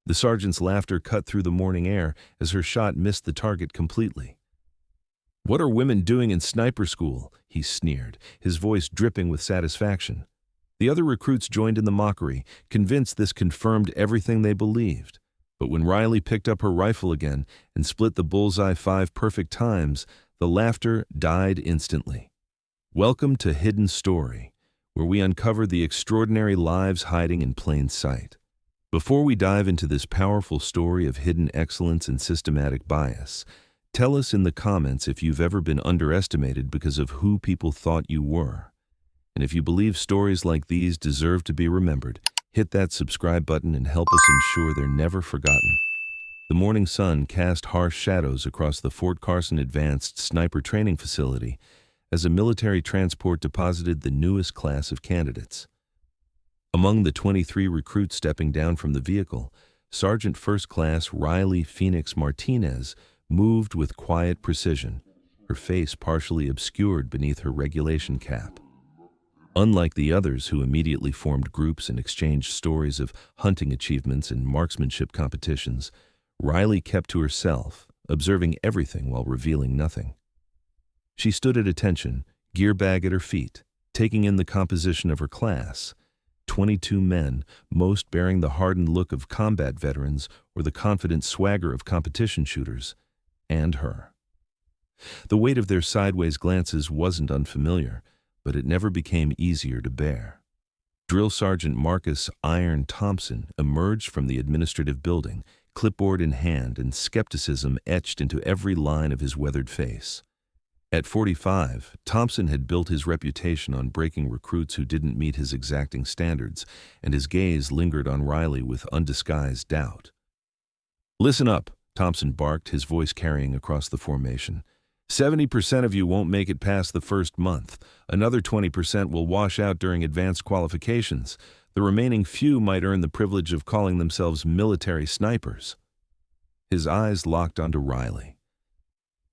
The sergeant's laughter cut through the morning air as her shot missed the target completely. "What are women doing in sniper school?" he sneered, his voice dripping with satisfaction. The other recruits joined in the mockery, convinced this confirmed everything they believed. But when Riley picked up her rifle again and split the bullseye 5 perfect times, the laughter died instantly. Welcome to Hidden Story, where we uncover the extraordinary lives hiding in plain sight. Before we dive into this powerful story of hidden excellence and systematic bias, tell us in the comments if you've ever been underestimated because of who people thought you were. And if you believe stories like these deserve to be remembered, hit that subscribe button and help us ensure they're never forgotten. The morning sun cast harsh shadows across the Fort Carson Advanced Sniper Training facility as a military transport deposited the newest class of candidates. Among the 23 recruits stepping down from the vehicle, Sergeant First Class Riley Phoenix Martinez moved with quiet precision, her face partially obscured beneath her regulation cap. Unlike the others who immediately formed groups and exchanged stories of hunting achievements and marksmanship competitions, Riley kept to herself, observing everything while revealing nothing. She stood at attention, gear bag at her feet, taking in the composition of her class. 22 men, most bearing the hardened look of combat veterans or the confident swagger of competition shooters, and her. The weight of their sideways glances wasn't unfamiliar, but it never became easier to bear. Drill Sergeant Marcus "Iron" Thompson emerged from the administrative building, clipboard in hand and skepticism etched into every line of his weathered face. At 45, Thompson had built his reputation on breaking recruits who didn't meet his exacting standards, and his gaze lingered on Riley with undisguised doubt. "Listen up," Thompson barked, his voice carrying across the formation. 70% of you won't make it past the first month. Another 20% will wash out during advanced qualifications. The remaining few might earn the privilege of calling themselves military snipers. His eyes locked onto Riley.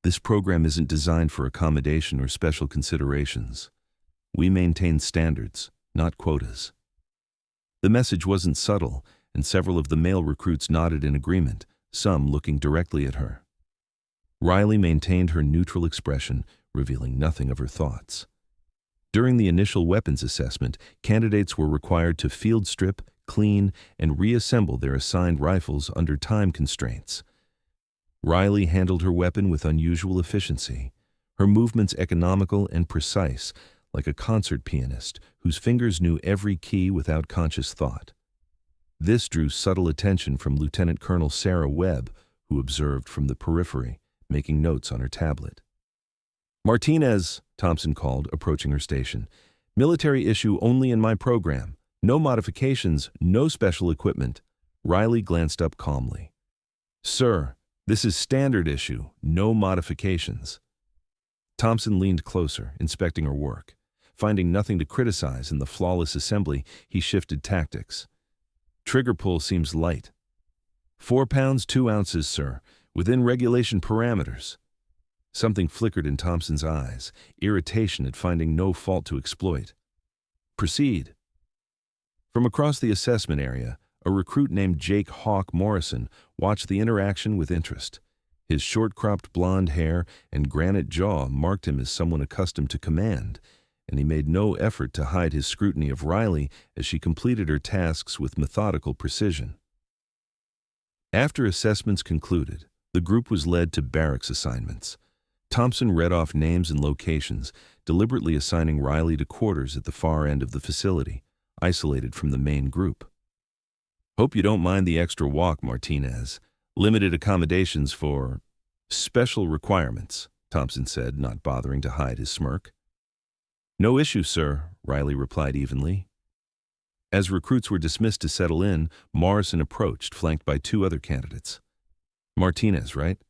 This program isn't designed for accommodation or special considerations. We maintain standards, not quotas. The message wasn't subtle, and several of the male recruits nodded in agreement, some looking directly at her. Riley maintained her neutral expression, revealing nothing of her thoughts. During the initial weapons assessment, candidates were required to field strip, clean, and reassemble their assigned rifles under time constraints. Riley handled her weapon with unusual efficiency, her movements economical and precise, like a concert pianist whose fingers knew every key without conscious thought. This drew subtle attention from Lieutenant Colonel Sarah Webb, who observed from the periphery, making notes on her tablet. "Martinez," Thompson called, approaching her station. "Military issue only in my program. No modifications, no special equipment." Riley glanced up calmly. "Sir, this is standard issue, no modifications." Thompson leaned closer, inspecting her work. Finding nothing to criticize in the flawless assembly, he shifted tactics. "Trigger pull seems light." 4 pounds 2 ounces, sir. Within regulation parameters." Something flickered in Thompson's eyes, irritation at finding no fault to exploit. "Proceed." From across the assessment area, a recruit named Jake Hawk Morrison watched the interaction with interest. His short-cropped blonde hair and granite jaw marked him as someone accustomed to command, and he made no effort to hide his scrutiny of Riley as she completed her tasks with methodical precision. After assessments concluded, the group was led to barracks assignments. Thompson read off names and locations, deliberately assigning Riley to quarters at the far end of the facility, isolated from the main group. "Hope you don't mind the extra walk, Martinez. Limited accommodations for special requirements," Thompson said, not bothering to hide his smirk. "No issue, sir," Riley replied evenly. As recruits were dismissed to settle in, Morrison approached, flanked by 2 other candidates. "Martinez, right?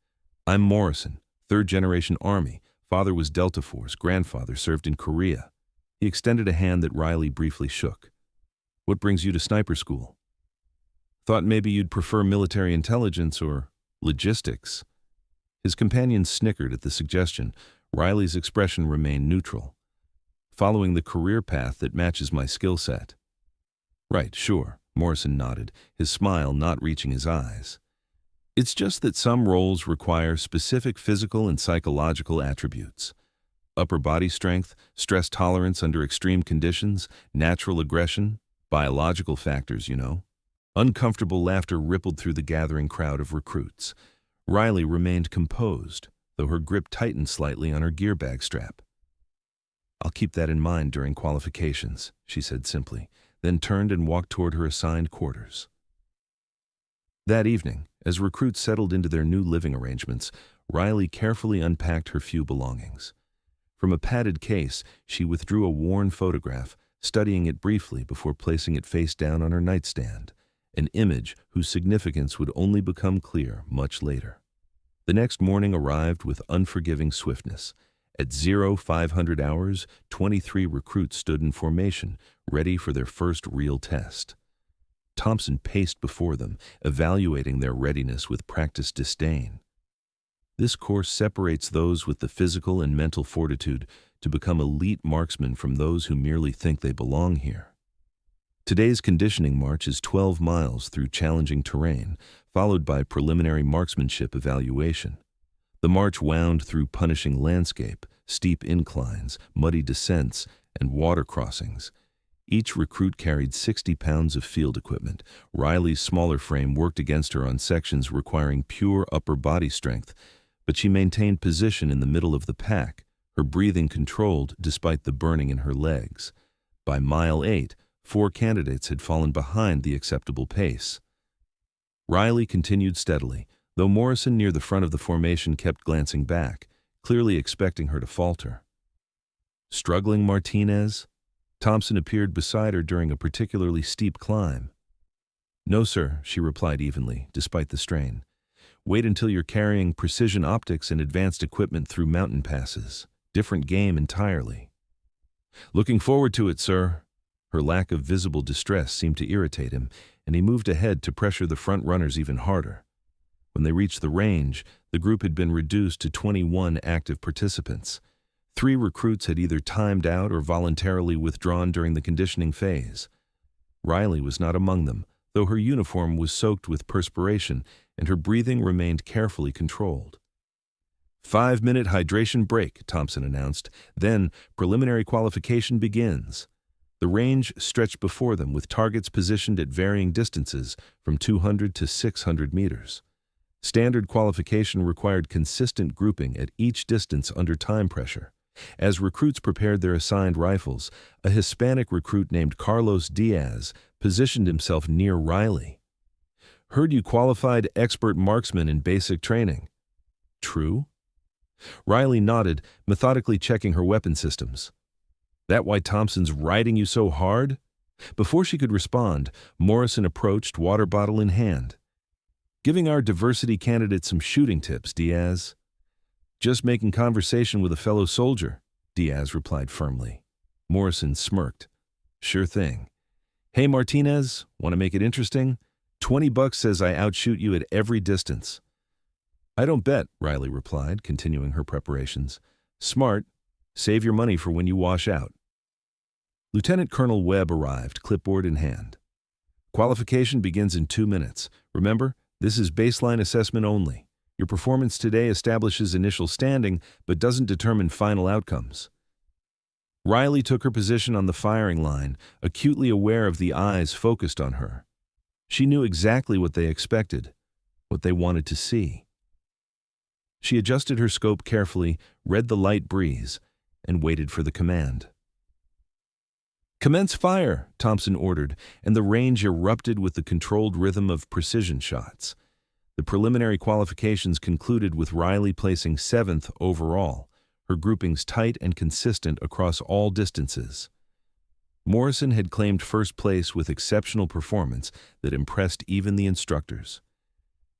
I'm Morrison, 3rd-generation Army. Father was Delta Force, grandfather served in Korea." He extended a hand that Riley briefly shook. "What brings you to sniper school?" "Thought maybe you'd prefer military intelligence or logistics." His companion snickered at the suggestion. Riley's expression remained neutral. "Following the career path that matches my skill set." "Right, sure. Morrison nodded, his smile not reaching his eyes. It's just that some roles require specific physical and psychological attributes. Upper body strength, stress tolerance under extreme conditions, natural aggression, biological factors, you know. Uncomfortable laughter rippled through the gathering crowd of recruits. Riley remained composed, though her grip tightened slightly on her gear bag strap. "I'll keep that in mind during qualifications," she said simply, then turned and walked toward her assigned quarters. That evening, as recruits settled into their new living arrangements, Riley carefully unpacked her few belongings. From a padded case, she withdrew a worn photograph, studying it briefly before placing it face down on her nightstand, an image whose significance would only become clear much later. The next morning arrived with unforgiving swiftness. At 0500 hours, 23 recruits stood in formation, ready for their first real test. Thompson paced before them, evaluating their readiness with practiced disdain. This course separates those with the physical and mental fortitude to become elite marksmen from those who merely think they belong here. Today's conditioning march is 12 miles through challenging terrain, followed by preliminary marksmanship evaluation. The march wound through punishing landscape, steep inclines, muddy descents, and water crossings. Each recruit carried 60 pounds of field equipment. Riley's smaller frame worked against her on sections requiring pure upper body strength, but she maintained position in the middle of the pack, her breathing controlled despite the burning in her legs. By mile 8, 4 candidates had fallen behind the acceptable pace. Riley continued steadily, though Morrison near the front of the formation kept glancing back, clearly expecting her to falter. Struggling, Martinez? Thompson appeared beside her during a particularly steep climb. "No, sir," she replied evenly, despite the strain. "Wait until you're carrying precision optics and advanced equipment through mountain passes. Different game entirely." "Looking forward to it, sir." Her lack of visible distress seemed to irritate him, and he moved ahead to pressure the front runners even harder. When they reached the range, the group had been reduced to 21 active participants. 3 recruits had either timed out or voluntarily withdrawn during the conditioning phase. Riley was not among them, though her uniform was soaked with perspiration and her breathing remained carefully controlled. 5-minute hydration break, Thompson announced. Then preliminary qualification begins. The range stretched before them with targets positioned at varying distances from 200 to 600 meters. Standard qualification required consistent grouping at each distance under time pressure. As recruits prepared their assigned rifles, a Hispanic recruit named Carlos Diaz positioned himself near Riley. "Heard you qualified expert marksman in basic training." "True?" Riley nodded, methodically checking her weapon systems. "That why Thompson's riding you so hard?" Before she could respond, Morrison approached, water bottle in hand. "Giving our diversity candidate some shooting tips, Diaz." "Just making conversation with a fellow soldier," Diaz replied firmly. Morrison smirked. "Sure thing. Hey, Martinez, want to make it interesting? $20 says I outshoot you at every distance." "I don't bet," Riley replied, continuing her preparations. "Smart. Save your money for when you wash out." Lieutenant Colonel Webb arrived, clipboard in hand. "Qualification begins in 2 minutes. Remember, this is baseline assessment only. Your performance today establishes initial standing, but doesn't determine final outcomes." Riley took her position on the firing line, acutely aware of the eyes focused on her. She knew exactly what they expected, what they wanted to see. She adjusted her scope carefully, read the light breeze, and waited for the command. "Commence fire," Thompson ordered, and the range erupted with the controlled rhythm of precision shots. The preliminary qualifications concluded with Riley placing 7th overall, her groupings tight and consistent across all distances. Morrison had claimed first place with exceptional performance that impressed even the instructors.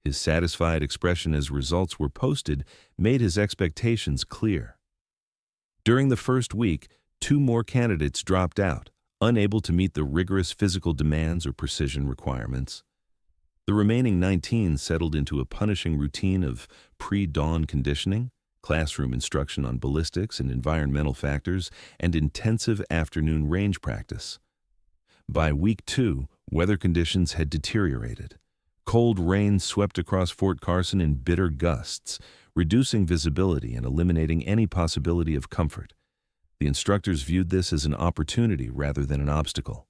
His satisfied expression as results were posted made his expectations clear. During the first week, 2 more candidates dropped out, unable to meet the rigorous physical demands or precision requirements. The remaining 19 settled into a punishing routine of pre-dawn conditioning, classroom instruction on ballistics and environmental factors, and intensive afternoon range practice. By week 2, weather conditions had deteriorated. Cold rain swept across Fort Carson in bitter gusts, reducing visibility and eliminating any possibility of comfort. The instructors viewed this as an opportunity rather than an obstacle.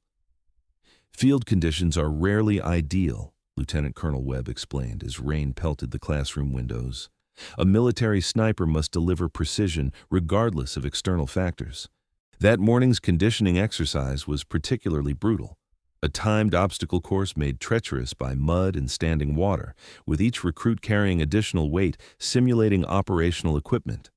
Field conditions are rarely ideal, Lieutenant Colonel Webb explained as rain pelted the classroom windows. A military sniper must deliver precision regardless of external factors. That morning's conditioning exercise was particularly brutal. A timed obstacle course made treacherous by mud and standing water, with each recruit carrying additional weight, simulating operational equipment.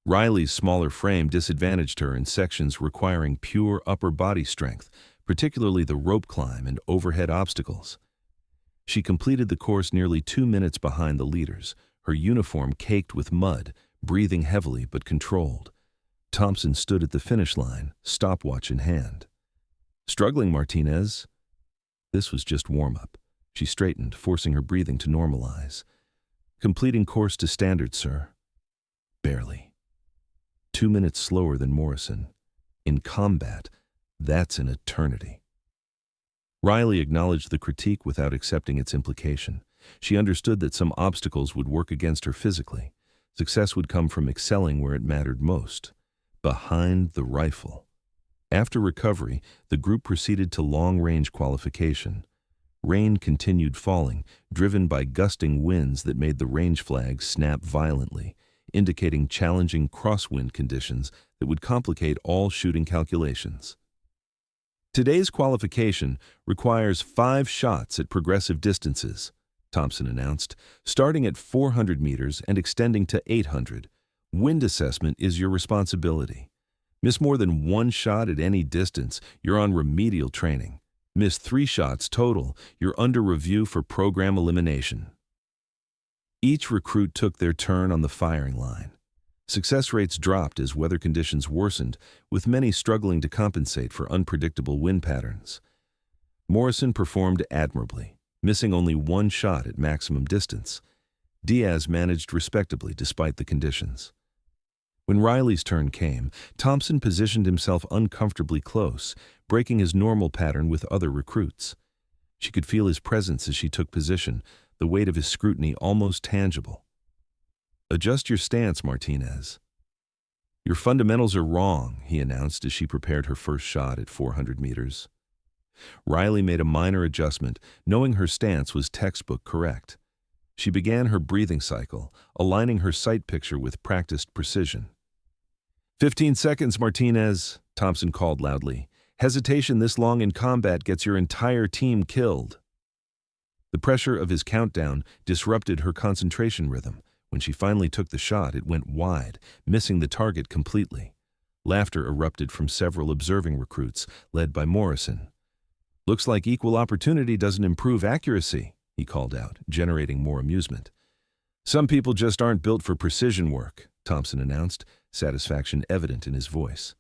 Riley's smaller frame disadvantaged her in sections requiring pure upper body strength, particularly the rope climb and overhead obstacles. She completed the course nearly 2 minutes behind the leaders, her uniform caked with mud, breathing heavily but controlled. Thompson stood at the finish line, stopwatch in hand. "Struggling, Martinez?" This was just warm-up. She straightened, forcing her breathing to normalize. "Completing course to standard, sir." "Barely." 2 minutes slower than Morrison. In combat, that's an eternity. Riley acknowledged the critique without accepting its implication. She understood that some obstacles would work against her physically. Success would come from excelling where it mattered most, behind the rifle. After recovery, the group proceeded to long-range qualification. Rain continued falling, driven by gusting winds that made the range flag snap violently, indicating challenging crosswind conditions that would complicate all shooting calculations. "Today's qualification requires 5 shots at progressive distances," Thompson announced, "starting at 400 meters and extending to 800. Wind assessment is your responsibility. Miss more than 1 shot at any distance, you're on remedial training. Miss 3 shots total, you're under review for program elimination." Each recruit took their turn on the firing line. Success rates dropped as weather conditions worsened, with many struggling to compensate for unpredictable wind patterns. Morrison performed admirably, missing only 1 shot at maximum distance. Diaz managed respectably despite the conditions. When Riley's turn came, Thompson positioned himself uncomfortably close, breaking his normal pattern with other recruits. She could feel his presence as she took position, the weight of his scrutiny almost tangible. "Adjust your stance, Martinez." "Your fundamentals are wrong," he announced as she prepared her first shot at 400 meters. Riley made a minor adjustment, knowing her stance was textbook correct. She began her breathing cycle, aligning her sight picture with practiced precision. 15 seconds, Martinez," Thompson called loudly. "Hesitation this long in combat gets your entire team killed." The pressure of his countdown disrupted her concentration rhythm. When she finally took the shot, it went wide, missing the target completely. Laughter erupted from several observing recruits, led by Morrison. "Looks like equal opportunity doesn't improve accuracy," he called out, generating more amusement. "Some people just aren't built for precision work," Thompson announced, satisfaction evident in his voice.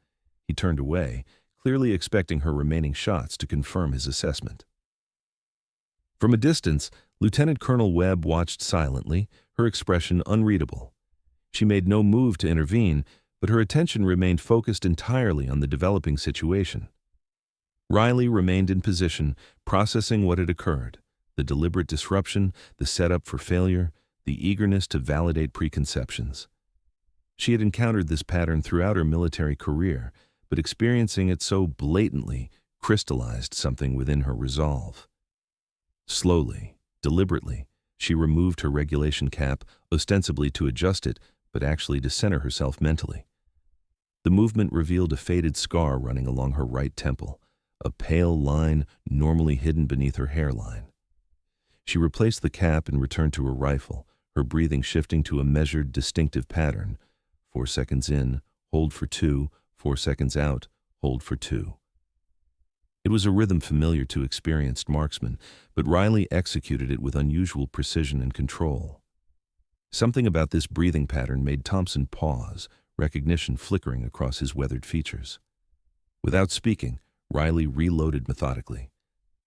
He turned away, clearly expecting her remaining shots to confirm his assessment. From a distance, Lieutenant Colonel Webb watched silently, her expression unreadable. She made no move to intervene, but her attention remained focused entirely on the developing situation. Riley remained in position, processing what had occurred: the deliberate disruption, the setup for failure, the eagerness to validate preconceptions. She had encountered this pattern throughout her military career, but experiencing it so blatantly crystallized something within her resolve. Slowly, deliberately, she removed her regulation cap, ostensibly to adjust it, but actually to center herself mentally. The movement revealed a faded scar running along her right temple, a pale line normally hidden beneath her hairline. She replaced the cap and returned to her rifle, her breathing shifting to a measured, distinctive pattern. 4 seconds in, hold for 2, 4 seconds out, hold for 2. It was a rhythm familiar to experienced marksmen, but Riley executed it with unusual precision and control. Something about this breathing pattern made Thompson pause, recognition flickering across his weathered features. Without speaking, Riley reloaded methodically.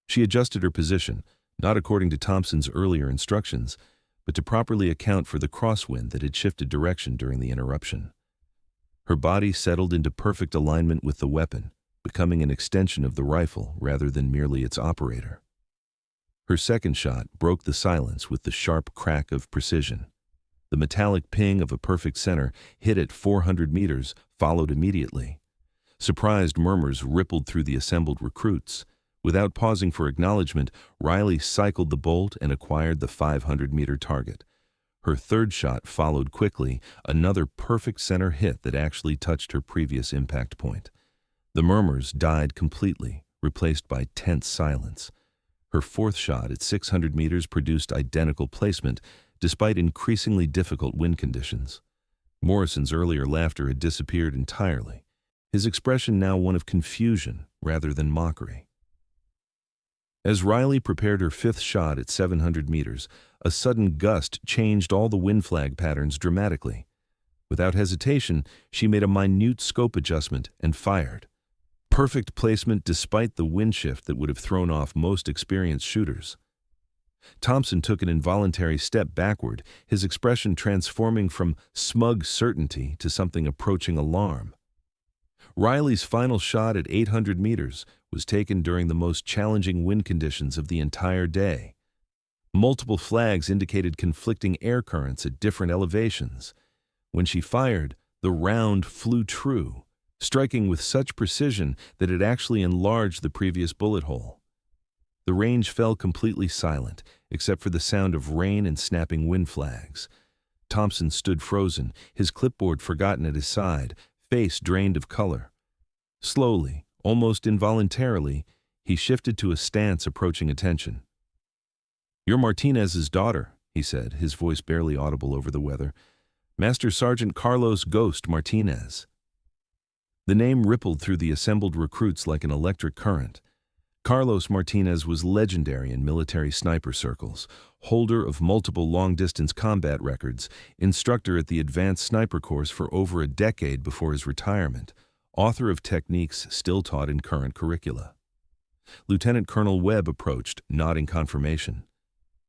She adjusted her position, not according to Thompson's earlier instructions, but to properly account for the crosswind that had shifted direction during the interruption. Her body settled into perfect alignment with the weapon, becoming an extension of the rifle rather than merely its operator. Her second shot broke the silence with the sharp crack of precision. The metallic ping of a perfect center hit at 400 meters, followed immediately. Surprised murmurs rippled through the assembled recruits. Without pausing for acknowledgement, Riley cycled the bolt and acquired the 500-meter target. Her third shot followed quickly, another perfect center hit that actually touched her previous impact point. The murmurs died completely, replaced by tense silence. Her fourth shot at 600 meters produced identical placement, despite increasingly difficult wind conditions. Morrison's earlier laughter had disappeared entirely, his expression now one of confusion rather than mockery. As Riley prepared her fifth shot at 700 meters, a sudden gust changed all the wind flag patterns dramatically. Without hesitation, she made a minute scope adjustment and fired. Perfect placement despite the wind shift that would have thrown off most experienced shooters. Thompson took an involuntary step backward, his expression transforming from smug certainty to something approaching alarm. Riley's final shot at 800 meters was taken during the most challenging wind conditions of the entire day. Multiple flags indicated conflicting air currents at different elevations. When she fired, the round flew true, striking with such precision that it actually enlarged the previous bullet hole. The range fell completely silent, except for the sound of rain and snapping wind flags. Thompson stood frozen, his clipboard forgotten at his side, face drained of color. Slowly, almost involuntarily, he shifted to a stance approaching attention. "You're Martinez's daughter," he said, his voice barely audible over the weather. "Master Sergeant Carlos Ghost Martinez." The name rippled through the assembled recruits like an electric current. Carlos Martinez was legendary in military sniper circles, holder of multiple long-distance combat records, instructor at the Advanced Sniper course for over a decade before his retirement, author of techniques still taught in current curricula. Lieutenant Colonel Webb approached, nodding confirmation.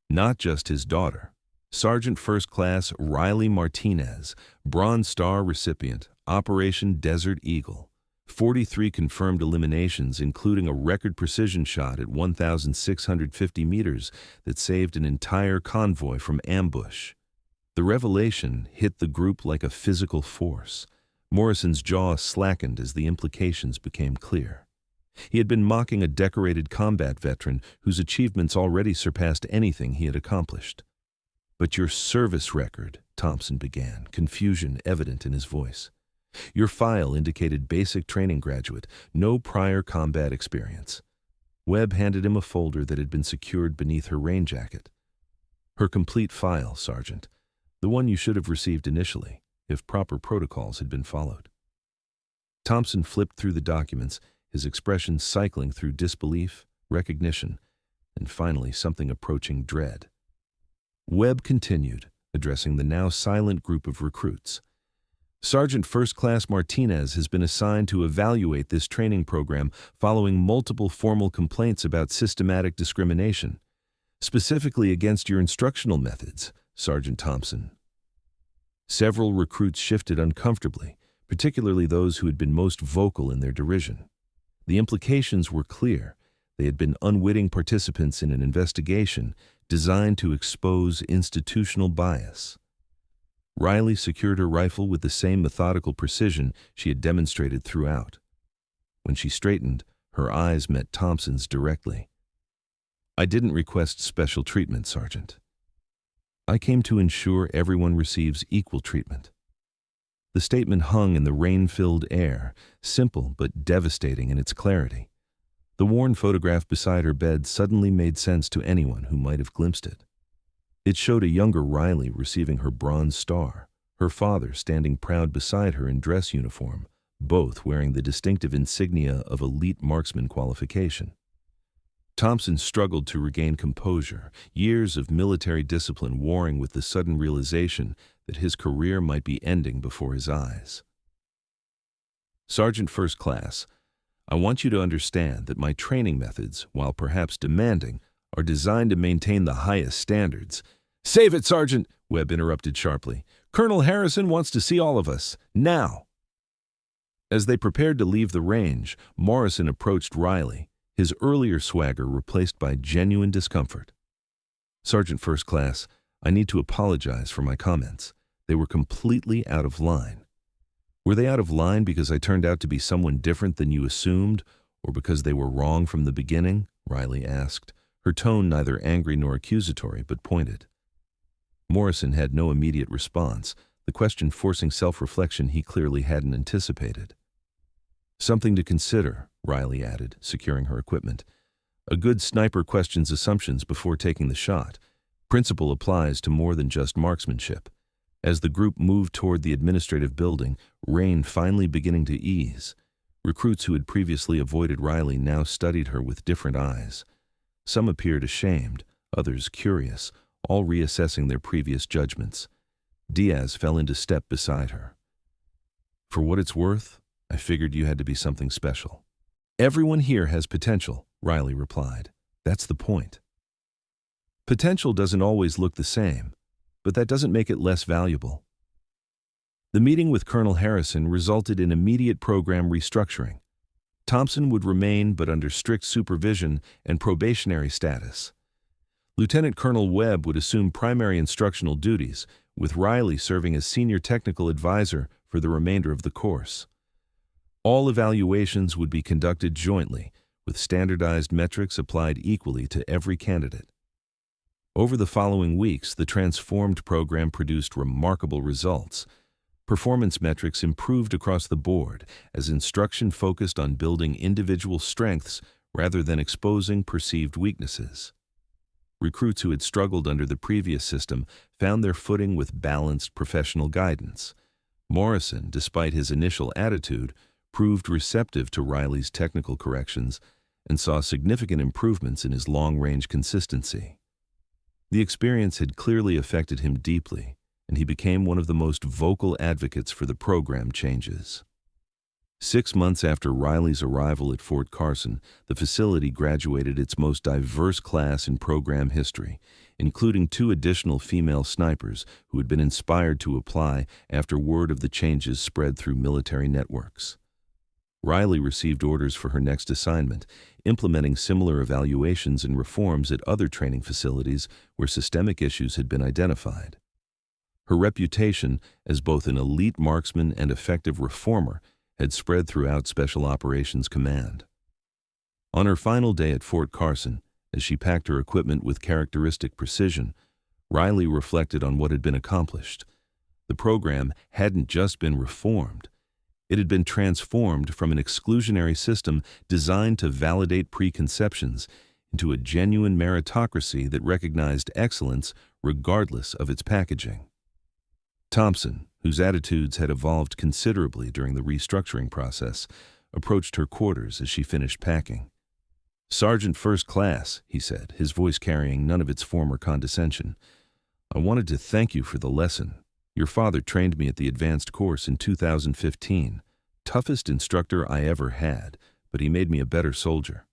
Not just his daughter. Sergeant First Class Riley Martinez, Bronze Star recipient, Operation Desert Eagle. 43 confirmed eliminations, including a record precision shot at 1,650 meters that saved an entire convoy from ambush. The revelation hit the group like a physical force. Morrison's jaw slackened as the implications became clear. He had been mocking a decorated combat veteran whose achievements already surpassed anything he had accomplished. "But your service record," Thompson began, confusion evident in his voice. "Your file indicated basic training graduate, no prior combat experience." Webb handed him a folder that had been secured beneath her rain jacket. "Her complete file, Sergeant. The one you should have received initially, if proper protocols had been followed." Thompson flipped through the documents, his expression cycling through disbelief, recognition, and finally something approaching dread. Webb continued, addressing the now silent group of recruits. "Sergeant First Class Martinez has been assigned to evaluate this training program following multiple formal complaints about systematic discrimination, specifically against your instructional methods, Sergeant Thompson." Several recruits shifted uncomfortably, particularly those who had been most vocal in their derision. The implications were clear. They had been unwitting participants in an investigation designed to expose institutional bias. Riley secured her rifle with the same methodical precision she had demonstrated throughout. When she straightened, her eyes met Thompson's directly. "I didn't request special treatment, Sergeant. I came to ensure everyone receives equal treatment." The statement hung in the rain-filled air, simple but devastating in its clarity. The worn photograph beside her bed suddenly made sense to anyone who might have glimpsed it. It showed a younger Riley receiving her Bronze Star, her father standing proud beside her in dress uniform, both wearing the distinctive insignia of elite marksman qualification. Thompson struggled to regain composure, years of military discipline warring with the sudden realization that his career might be ending before his eyes. "Sergeant First Class, I want you to understand that my training methods, while perhaps demanding, are designed to maintain the highest standards." "Save it, Sergeant!" Webb interrupted sharply. "Colonel Harrison wants to see all of us, now." As they prepared to leave the range, Morrison approached Riley, his earlier swagger replaced by genuine discomfort. "Sergeant First Class, I need to apologize for my comments. They were completely out of line." "Were they out of line because I turned out to be someone different than you assumed, or because they were wrong from the beginning?" Riley asked, her tone neither angry nor accusatory, but pointed. Morrison had no immediate response, the question forcing self-reflection he clearly hadn't anticipated. "Something to consider," Riley added, securing her equipment. "A good sniper questions assumptions before taking the shot. Principle applies to more than just marksmanship." As the group moved toward the administrative building, rain finally beginning to ease, recruits who had previously avoided Riley now studied her with different eyes. Some appeared ashamed, others curious, all reassessing their previous judgments. Diaz fell into step beside her. "For what it's worth, I figured you had to be something special." "Everyone here has potential," Riley replied. "That's the point." Potential doesn't always look the same, but that doesn't make it less valuable. The meeting with Colonel Harrison resulted in immediate program restructuring. Thompson would remain, but under strict supervision and probationary status. Lieutenant Colonel Webb would assume primary instructional duties, with Riley serving as senior technical advisor for the remainder of the course. All evaluations would be conducted jointly, with standardized metrics applied equally to every candidate. Over the following weeks, the transformed program produced remarkable results. Performance metrics improved across the board as instruction focused on building individual strengths rather than exposing perceived weaknesses. Recruits who had struggled under the previous system found their footing with balanced professional guidance. Morrison, despite his initial attitude, proved receptive to Riley's technical corrections and saw significant improvements in his long-range consistency. The experience had clearly affected him deeply, and he became one of the most vocal advocates for the program changes. 6 months after Riley's arrival at Fort Carson, the facility graduated its most diverse class in program history, including 2 additional female snipers who had been inspired to apply after word of the changes spread through military networks. Riley received orders for her next assignment, implementing similar evaluations and reforms at other training facilities where systemic issues had been identified. Her reputation as both an elite marksman and effective reformer had spread throughout Special Operations Command. On her final day at Fort Carson, as she packed her equipment with characteristic precision, Riley reflected on what had been accomplished. The program hadn't just been reformed. It had been transformed from an exclusionary system designed to validate preconceptions into a genuine meritocracy that recognized excellence regardless of its packaging. Thompson, whose attitudes had evolved considerably during the restructuring process, approached her quarters as she finished packing. "Sergeant First Class," he said, his voice carrying none of its former condescension, "I wanted to thank you for the lesson. Your father trained me at the advanced course in 2015. Toughest instructor I ever had, but he made me a better soldier."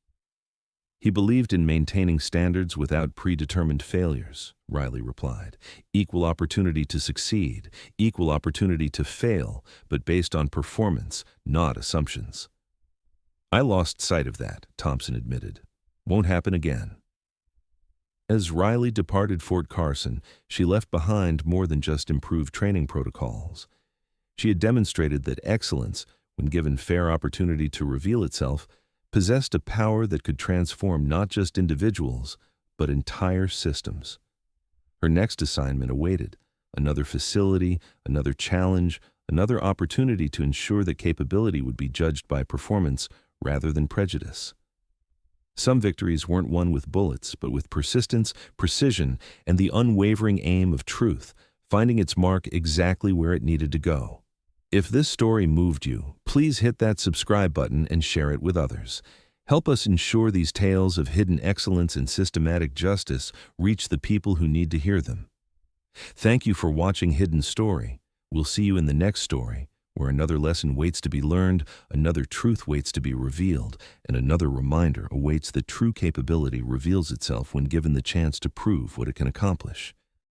"He believed in maintaining standards without predetermined failures," Riley replied. "Equal opportunity to succeed, equal opportunity to fail, but based on performance, not assumptions." "I lost sight of that," Thompson admitted. "Won't happen again." As Riley departed Fort Carson, she left behind more than just improved training protocols. She had demonstrated that excellence, when given fair opportunity to reveal itself, possessed a power that could transform not just individuals, but entire systems. Her next assignment awaited: another facility, another challenge, another opportunity to ensure that capability would be judged by performance rather than prejudice. Some victories weren't won with bullets, but with persistence, precision, and the unwavering aim of truth, finding its mark exactly where it needed to go. If this story moved you, please hit that subscribe button and share it with others. Help us ensure these tales of hidden excellence and systematic justice reach the people who need to hear them. Thank you for watching Hidden Story. We'll see you in the next story, where another lesson waits to be learned, another truth waits to be revealed, and another reminder awaits that true capability reveals itself when given the chance to prove what it can accomplish.